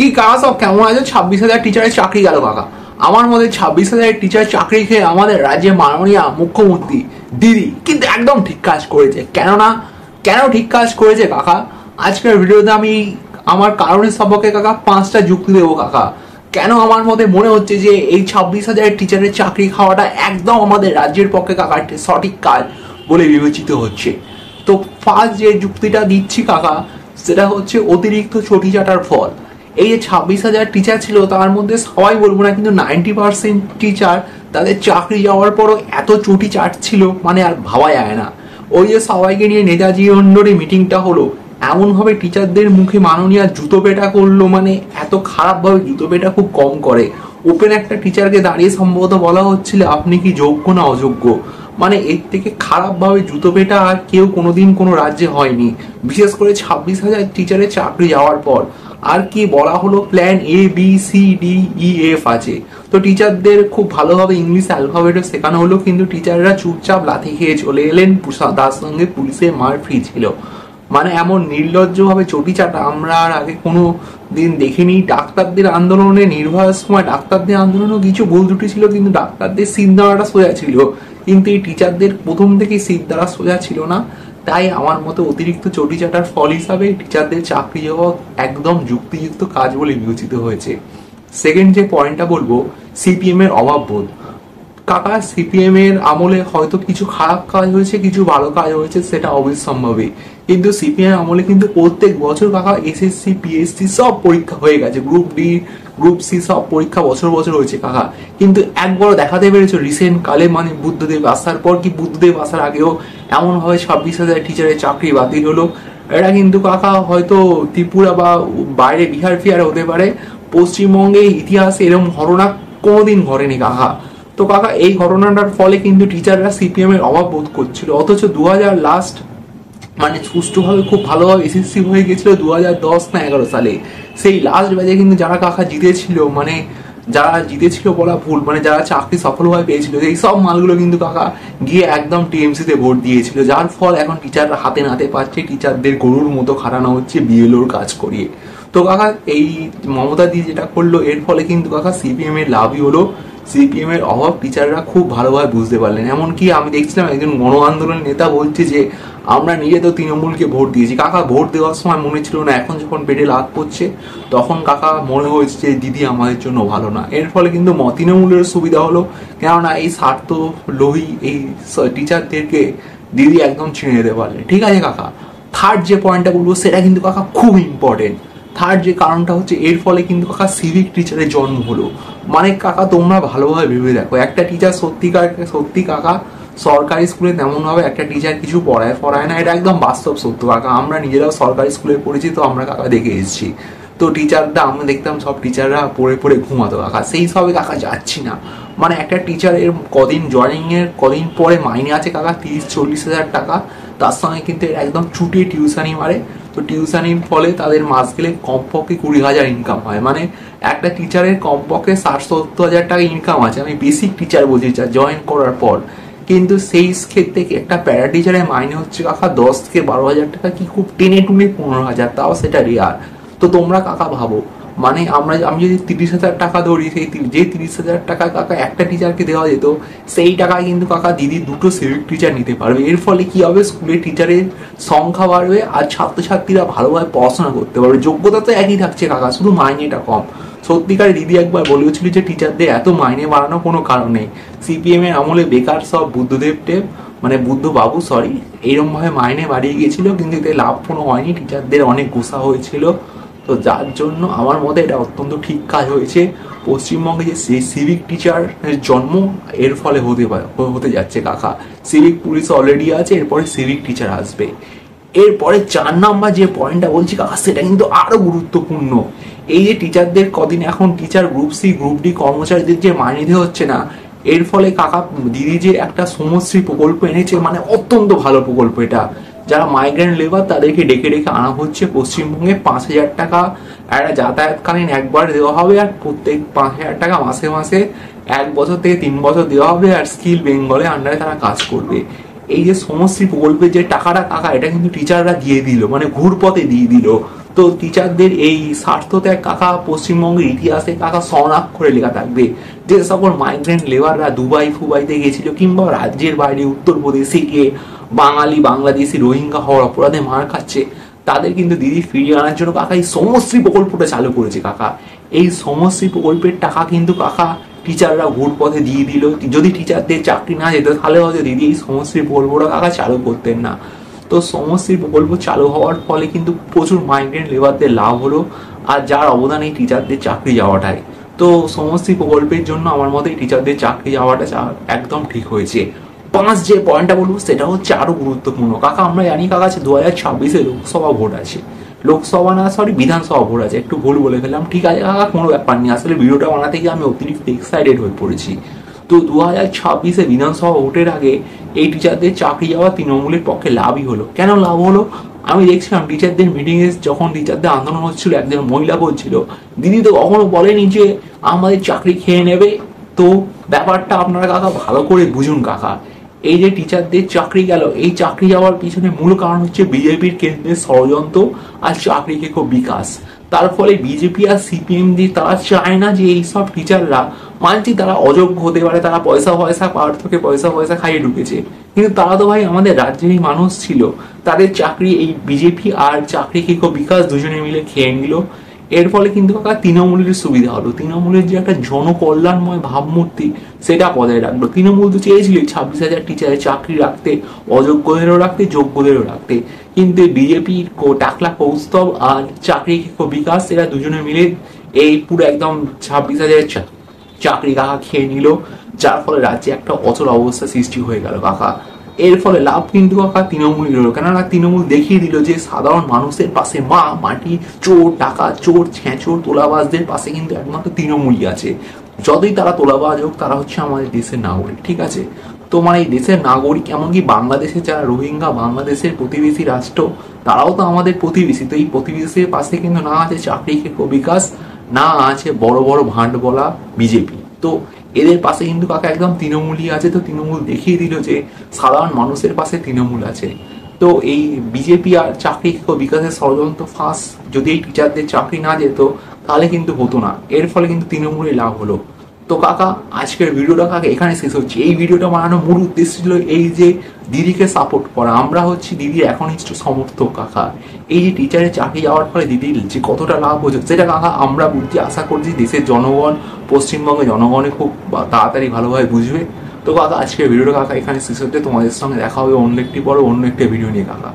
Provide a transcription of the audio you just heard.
কি কাকা সব কেমন আছে? 26,000 টিচারের চাকরি গেল কাকা। আমার মধ্যে 26,000 টিচার চাকরি খেয়ে আমাদের রাজ্যের মাননীয় মুখ্যমন্ত্রী দিদি কিন্তু একদম ঠিক কাজ করেছে। কেন ঠিক কাজ করেছে কাকা, আজকের ভিডিওতে আমি আমার কারণের সম্পর্কে কাকা 5টা যুক্তি দেবো কাকা। কেন আমার মধ্যে মনে হচ্ছে যে এই 26,000 টিচারের চাকরি খাওয়াটা একদম আমাদের রাজ্যের পক্ষে কাকা সঠিক কাজ বলে বিবেচিত হচ্ছে। তো ফার্স্ট যে যুক্তিটা দিচ্ছি কাকা, সেটা হচ্ছে অতিরিক্ত ছুটি চাটার ফল। এই যে 26,000 টিচার ছিল, তার মধ্যে সবাই বলবো না, কিন্তু 90% টিচার তাদের চাকরি যাওয়ার পরও এত ছুটি চাটছিল, মানে আর ভাবা যায় না। ওই যে সবাইকে নিয়ে নেতাজি অন্ডরে মিটিংটা হলো, এমনভাবে টিচারদের মুখে মাননীয় জুতো পেটা করলো, মানে এত খারাপভাবে জুতো পেটা খুব কম করে। ওপেন একটা টিচারকে দাঁড়িয়ে সম্ভবত বলা হচ্ছিল আপনি কি যোগ্য না অযোগ্য। মানে এর থেকে খারাপভাবে জুতো পেটা আর কেউ কোনোদিন কোনো রাজ্যে হয়নি, বিশেষ করে 26,000 টিচারের চাকরি যাওয়ার পর। আর কি বলা হলো, প্ল্যান ABCDEF আছে। তো টিচারদের খুব ভালোভাবে ইংলিশ অ্যালফাবেটও শেখানো হলো, কিন্তু টিচাররা চুপচাপ লাথি খেয়ে চলে এলেন, তার সঙ্গে পুলিশের মার ফ্রি ছিল। মানে এমন নির্লজ্জভাবে চটি চাটা আমরা আর আগে কোনো দিন দেখিনি। ডাক্তারদের আন্দোলনে, নির্ভয়ার সময় ডাক্তারদের আন্দোলনও কিছু ভুল ত্রুটি ছিল, কিন্তু ডাক্তারদের সিট দ্বারাটা সোজা ছিল, কিন্তু এই টিচারদের প্রথম থেকেই সিট দ্বারা সোজা ছিল না। তাই আমার মতো অতিরিক্ত চটি চাটার ফল হিসাবে টিচারদের চাকরি যাওয়া একদম যুক্তিযুক্ত কাজ বলে বিবেচিত হয়েছে। সেকেন্ড যে পয়েন্টটা বলবো, সিপিএম এর অভাববোধ। কাকা সিপিএম এর আমলে হয়তো কিছু খারাপ কাজ হয়েছে, কিছু ভালো কাজ হয়েছে, সেটা অবশ্যম্ভাবী। কিন্তু সিপিএম আমলে কিন্তু প্রত্যেক বছর কাকা SSC PSC সব পরীক্ষা হয়ে গেছে, গ্রুপ ডি গ্রুপ সি সব পরীক্ষা বছর বছর হয়েছে কাকা। কিন্তু একবারও দেখাতে পেরেছো রিসেন্ট কালে, মানে বুদ্ধদেব আসার পর কি বুদ্ধদেব আসার আগেও এমনভাবে 26,000 টিচারের চাকরি বাতিল হলো? এটা কিন্তু কাকা হয়তো ত্রিপুরা বা বাইরে বিহার ফিহার হতে পারে, পশ্চিমবঙ্গে ইতিহাসে এরকম ঘটনা কোনোদিন ঘটেনি কাকা। তো কাকা এই ঘটনাটার ফলে কিন্তু টিচাররা সিপিএম এর অভাব বোধ করছিল। অথচ 2000 লাস্ট, মানে সুষ্ঠুভাবে খুব ভালোভাবে SSC হয়ে গেছিল 2010 না 11 সালে। সেই লাস্ট ব্যাচে কিন্তু যারা কাকা জিতেছিল, মানে যারা জিতেছিল বলা ভুল, মানে যারা চাকরি সফলভাবে পেয়েছিল, এই সব মালগুলো কিন্তু কাকা গিয়ে একদম TMC তে ভোট দিয়েছিল, যার ফল এখন টিচাররা হাতে নাতে পাচ্ছে। টিচারদের গরুর মতো খাটানো হচ্ছে BLOর কাজ করিয়ে। তো কাকা এই মমতা দি যেটা করলো, এর ফলে কিন্তু কাকা সিপিএম এর লাভই হলো। সিপিএম এর অভাব টিচাররা খুব ভালোভাবে বুঝতে পারলেন। এমনকি আমি দেখছিলাম একজন গণ আন্দোলনের নেতা বলছে যে আমরা নিজে তো তৃণমূলকে ভোট দিয়েছি। কাকা ভোট দেওয়ার সময় মনে ছিল না, এখন যখন পেটে লাভ করছে তখন কাকা মনে হয়েছে যে দিদি আমাদের জন্য ভালো না। এর ফলে কিন্তু তৃণমূলের সুবিধা হলো, কেননা এই স্বার্থ লোভী এই টিচারদেরকে দিদি একদম ছিঁড়ে দিতে পারলেন। ঠিক আছে কাকা, থার্ড যে পয়েন্টটা বলবো সেটা কিন্তু কাকা খুব ইম্পর্টেন্ট। থার্ড যে কারণটা হচ্ছে, এর ফলে কিন্তু কাকা সিভিক টিচারের জন্ম হলো। মানে কাকা তোমরা ভালোভাবে ভেবে দেখো, একটা টিচার সত্যি কাকা সরকারি স্কুলে তেমন ভাবে একটা টিচার কিছু পড়ায় না, এটা একদম বাস্তব সত্য কাকা। আমরা নিজেরাও সরকারি স্কুলে পড়েছি, তো আমরা কাকা দেখে এসেছি। তো টিচাররা আমরা দেখতাম সব টিচাররা পড়ে পড়ে ঘুমাতো কাকা, সেই সবে কাকা যাচ্ছি না। মানে একটা টিচারের কদিন জয়নিং এর কদিন পরে মাইনে আছে কাকা 30-40 হাজার টাকা, তার সঙ্গে কিন্তু একদম চুটিয়ে টিউশনি মারে। তো টিউশনির ফলে তাদের মাস গেলে কমপক্ষে 20,000 ইনকাম হয়। মানে একটা টিচারের কমপক্ষে 60-70 হাজার টাকা ইনকাম আছে, আমি বেসিক টিচার বলছি, জয়েন করার পর। কিন্তু সেই ক্ষেত্রে একটা প্যারা টিচারের মাইনে হচ্ছে কাকা 10-12 হাজার টাকা, কি খুব টেনে টুনে 15,000, তাও সেটা রেয়ার। তো তোমরা কাকা ভাবো, মানে আমি যদি 30,000 টাকা ধরি, সেই যে 30,000 টাকা কাকা একটা টিচারকে দেওয়া যেত, সেই টাকায় কিন্তু কাকা দিদি দুটো সিভিক টিচার নিতে পারবে। এর ফলে কি হবে, স্কুলে টিচারের সংখ্যা বাড়বে আর ছাত্রছাত্রীরা ভালোভাবে পড়াশোনা করতে পারবে। যোগ্যতা তো একই থাকছে কাকা, শুধু মাইনেটা কম। সত্যিকার দিদি একবার বলেছিল যে টিচারদের এত মাইনে বাড়ানো কোনো কারণ নেই। সিপিএম এর আমলে বেকার সব বুদ্ধদেব টেপ, মানে বুদ্ধ বাবু সরি, এইরকম ভাবে মাইনে বাড়িয়ে গিয়েছিল, কিন্তু এতে লাভ কোনো হয়নি, টিচারদের অনেক গোসা হয়েছিল। তো যার জন্য আমার মতে এটা অত্যন্ত ঠিক কাজ হয়েছে। পশ্চিমবঙ্গে যে সিভিক টিচার জন্ম এর ফলে হতে যাচ্ছে কাকা। সিভিক পুলিশ অলরেডি আছে, এরপরে সিভিক টিচার আসবে। এরপরে 4 নাম্বার যে পয়েন্টটা বলছি কাকা, সেটা কিন্তু আরো গুরুত্বপূর্ণ। এই যে টিচারদের কদিন এখন teacher group C group D কর্মচারীদের যে মাইনে দেওয়া হচ্ছে না, এর ফলে কাকা দিদি যে একটা সমশ্রী প্রকল্প এনেছে, মানে অত্যন্ত ভালো প্রকল্প এটা। যারা মাইগ্রেন্ট লেবার তাদেরকে ডেকে ডেকে আনা হচ্ছে পশ্চিমবঙ্গে, 5,000 টাকা একটা যাতায়াতকালীন একবার দেওয়া হবে, আর প্রত্যেক 5,000 টাকা মাসে মাসে 1 বছর থেকে 3 বছর দেওয়া হবে, আর স্কিল বেঙ্গলে আন্ডারে তারা কাজ করবে। এই যে সমশ্রী প্রকল্পের যে টাকাটা কাকা, এটা কিন্তু টিচাররা দিয়ে দিল, মানে ঘুরপথে দিয়ে দিল। তো টিচারদের এই স্বার্থত্যাগ কাকা পশ্চিমবঙ্গের ইতিহাসে কাকা স্বর্ণাক্ষরে লেখা থাকবে। যে সকল মাইগ্রেন্ট লেবাররা দুবাই ফুবাইতে গেছিল কিংবা রাজ্যের বাইরে উত্তরপ্রদেশে গিয়ে বাঙালি বাংলাদেশি রোহিঙ্গা হওয়ার অপরাধে মার খাচ্ছে, তাদের কিন্তু দিদি ফিরিয়ে আনার জন্য কাকা এই সমশ্রী প্রকল্পটা চালু করেছে। কাকা এই সমশ্রী প্রকল্পের টাকা কিন্তু কাকা টিচাররা ভোট পথে দিয়ে দিল। যদি টিচারদের চাকরি না যেত তাহলে হয়তো দিদি এই সমশ্রী প্রকল্পটা কাকা চালু করতেন না। তো সমশ্রী প্রকল্প চালু হওয়ার ফলে কিন্তু প্রচুর মাইগ্রেন্ট লেবারদের লাভ হলো, আর যার অবদান এই টিচারদের চাকরি যাওয়াটাই। তো সমশ্রী প্রকল্পের জন্য আমার মতে টিচারদের চাকরি যাওয়াটা একদম ঠিক হয়েছে। 5 যে পয়েন্টটা বলবো সেটা হচ্ছে আরো গুরুত্বপূর্ণ। কাকা আমরা জানি কাকা 2026-এ লোকসভা ভোট আছে, লোকসভা না সরি বিধানসভা ভোট আছে, একটু ভুল বলে ফেললাম। ঠিক আছে কাকা, কোনো ব্যাপার নেই, আসলে ভিডিওটা বানাতে গিয়ে আমি অতিরিক্ত এক্সাইটেড হয়ে পড়েছি। তো 2026-এ বিধানসভা ভোটের আগে এই টিচারদের চাকরি যাওয়া তৃণমূলের পক্ষে লাভই হলো। কেন লাভ হলো? আমি দেখছিলাম টিচারদের মিটিংয়ে যখন টিচারদের আন্দোলন হচ্ছিল, একজন মহিলা বলছিল দিদি তো কখনো বলেনি যে আমাদের চাকরি খেয়ে নেবে। তো ব্যাপারটা আপনারা কাকা ভালো করে বুঝুন কাকা, এই যে টিচারদের চাকরি গেল, এই চাকরি যাওয়ার পিছনে মূল কারণ হচ্ছে বিজেপির কেন্দ্রের ষড়যন্ত্র আর চাকরি খেকো বিকাশ। তার ফলে বিজেপি আর সিপিএম দিয়ে তারা চায় না যে এইসব টিচাররা, মানছি তারা অযোগ্য হতে পারে, তারা পয়সা পার্থকে পয়সা খাইয়ে ঢুকেছে, কিন্তু তারা তো ভাই আমাদের রাজ্যেরই মানুষ ছিল। তাদের চাকরি এই বিজেপি আর চাকরি খেকো বিকাশ দুজনে মিলে খেয়ে নিল। এর ফলে কিন্তু কাকা তৃণমূলের সুবিধা হলো, তৃণমূলের যে একটা জনকল্যাণময় ভাবমূর্তি সেটা বজায় রাখলো। তৃণমূল তো চেয়েছিল 26,000 টিচারের চাকরি রাখতে, অযোগ্যদেরও রাখতে, যোগ্যদেরও রাখতে, কিন্তু বিজেপির টাকলা কৌস্তব আর চাকরি বিকাশ এরা দুজনে মিলে এই পুরো একদম 26,000 চাকরি কাকা খেয়ে নিল, যার ফলে রাজ্যে একটা অচল অবস্থা সৃষ্টি হয়ে গেল কাকা। এর ফলে লাভ কিন্তু কাকা তৃণমূলই হলো, কেননা তৃণমূল দেখিয়ে দিল যে সাধারণ মানুষের পাশে মা মাটি চোর টাকা চোর ছেঁচোর তোলাবাজদের পাশে কিন্তু একমাত্র তৃণমূলই আছে। যতই তারা তোলাবাজ হোক, তারা হচ্ছে আমাদের দেশের নাগরিক, ঠিক আছে? তো মানে এই দেশের নাগরিক, এমনকি বাংলাদেশের যারা রোহিঙ্গা, বাংলাদেশের প্রতিবেশী রাষ্ট্র, তারাও তো আমাদের প্রতিবেশী। তো এই প্রতিবেশীর পাশে কিন্তু না আছে চাকরি খেকো বিকাশ, না আছে বড় বড় ভান্ড বলা বিজেপি। তো এদের পাশে কিন্তু কাকা একদম তৃণমূলই আছে। তো তৃণমূল দেখিয়ে দিল যে সাধারণ মানুষের পাশে তৃণমূল আছে। তো এই বিজেপি আর চাকরি বিকাশের ষড়যন্ত্র ফাঁস যদি এই টিচারদের চাকরি না যেত তাহলে কিন্তু হতো না। এর ফলে কিন্তু তৃণমূলের লাভ হলো। তো কাকা আজকের ভিডিওটা কাকা এখানে শেষ হচ্ছে। এই ভিডিওটা বানানোর মূল উদ্দেশ্য ছিল এই যে দিদিকে সাপোর্ট করা। আমরা হচ্ছি দিদির একনিষ্ঠ সমর্থক কাকা। এই যে টিচারের চাকরি যাওয়ার ফলে দিদির যে কতটা লাভ হচ্ছে সেটা কাকা আমরা বুঝছি, আশা করছি দেশের জনগণ, পশ্চিমবঙ্গের জনগণে খুব তাড়াতাড়ি ভালোভাবে বুঝবে। তো কাকা আজকের ভিডিওটা কাকা এখানে শেষ হচ্ছে। তোমাদের সঙ্গে দেখা হবে অন্য একটি ভিডিও নিয়ে কাকা।